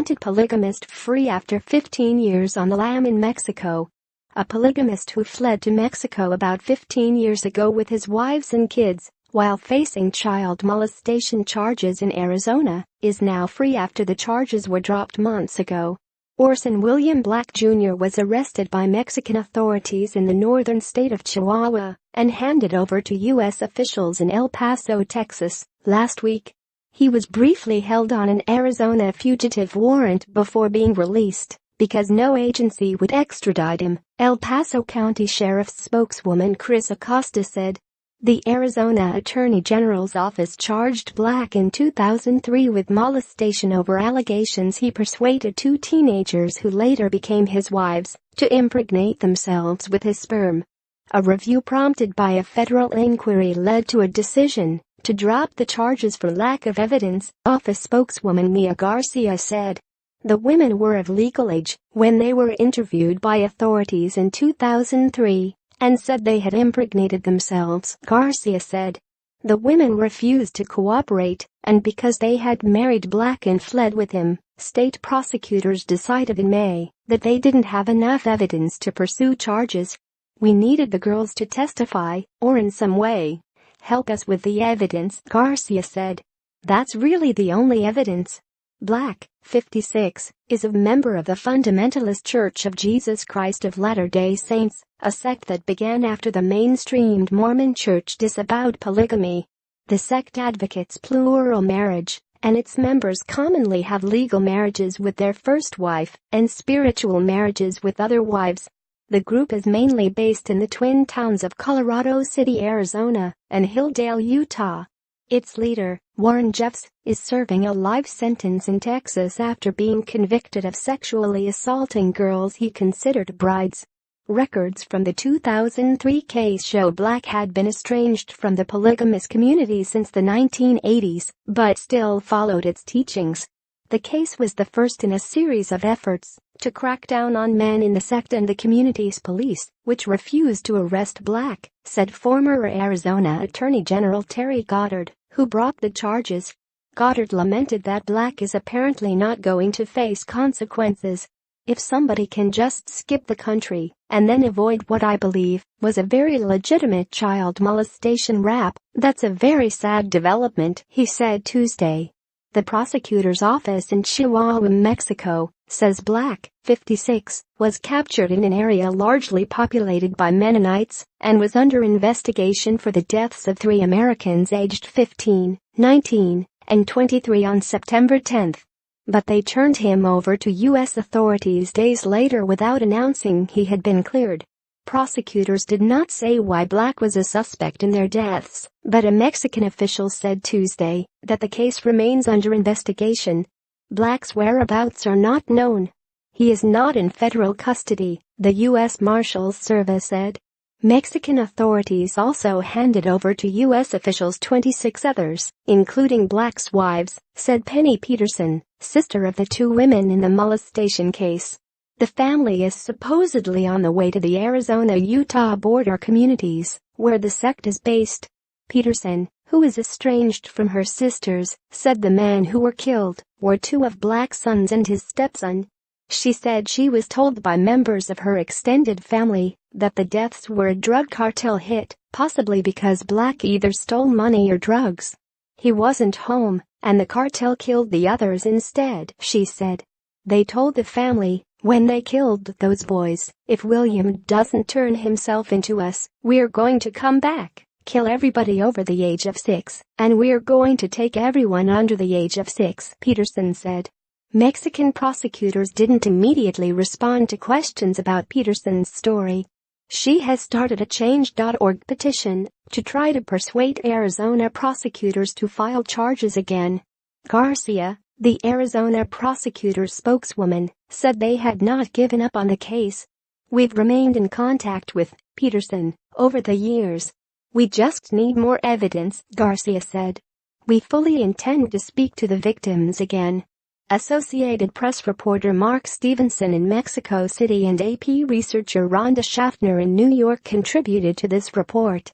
wanted polygamist free after 15 years on the lam in Mexico. A polygamist who fled to Mexico about 15 years ago with his wives and kids, while facing child molestation charges in Arizona, is now free after the charges were dropped months ago. Orson William Black Jr. was arrested by Mexican authorities in the northern state of Chihuahua and handed over to U.S. officials in El Paso, Texas, last week. He was briefly held on an Arizona fugitive warrant before being released because no agency would extradite him, El Paso County Sheriff's spokeswoman Chris Acosta said. The Arizona Attorney General's office charged Black in 2003 with molestation over allegations he persuaded two teenagers who later became his wives to impregnate themselves with his sperm. A review prompted by a federal inquiry led to a decision to drop the charges for lack of evidence, office spokeswoman Mia Garcia said. The women were of legal age when they were interviewed by authorities in 2003 and said they had impregnated themselves, Garcia said. The women refused to cooperate, and because they had married Black and fled with him, state prosecutors decided in May that they didn't have enough evidence to pursue charges. We needed the girls to testify, or in some way help us with the evidence, Garcia said. That's really the only evidence. Black, 56, is a member of the Fundamentalist Church of Jesus Christ of Latter-day Saints, a sect that began after the mainstreamed Mormon Church disavowed polygamy. The sect advocates plural marriage, and its members commonly have legal marriages with their first wife and spiritual marriages with other wives. The group is mainly based in the twin towns of Colorado City, Arizona, and Hilldale, Utah. Its leader, Warren Jeffs, is serving a life sentence in Texas after being convicted of sexually assaulting girls he considered brides. Records from the 2003 case show Black had been estranged from the polygamous community since the 1980s, but still followed its teachings. The case was the first in a series of efforts to crack down on men in the sect and the community's police, which refused to arrest Black, said former Arizona Attorney General Terry Goddard, who brought the charges. Goddard lamented that Black is apparently not going to face consequences. If somebody can just skip the country and then avoid what I believe was a very legitimate child molestation rap, that's a very sad development, he said Tuesday. The prosecutor's office in Chihuahua, Mexico, says Black, 56, was captured in an area largely populated by Mennonites and was under investigation for the deaths of 3 Americans aged 15, 19, and 23 on September 10. But they turned him over to U.S. authorities days later without announcing he had been cleared. Prosecutors did not say why Black was a suspect in their deaths, but a Mexican official said Tuesday that the case remains under investigation. Black's whereabouts are not known. He is not in federal custody, the U.S. Marshals Service said. Mexican authorities also handed over to U.S. officials 26 others, including Black's wives, said Penny Peterson, sister of the 2 women in the molestation case. The family is supposedly on the way to the Arizona-Utah border communities, where the sect is based. Peterson, who is estranged from her sisters, said the men who were killed were 2 of Black's sons and his stepson. She said she was told by members of her extended family that the deaths were a drug cartel hit, possibly because Black either stole money or drugs. He wasn't home, and the cartel killed the others instead, she said. They told the family, when they killed those boys, if William doesn't turn himself into us, we're going to come back, kill everybody over the age of 6, and we're going to take everyone under the age of 6, Peterson said. Mexican prosecutors didn't immediately respond to questions about Peterson's story. She has started a Change.org petition to try to persuade Arizona prosecutors to file charges again. Garcia, the Arizona prosecutor's spokeswoman, said they had not given up on the case. We've remained in contact with Peterson over the years. We just need more evidence, Garcia said. We fully intend to speak to the victims again. Associated Press reporter Mark Stevenson in Mexico City and AP researcher Rhonda Schaffner in New York contributed to this report.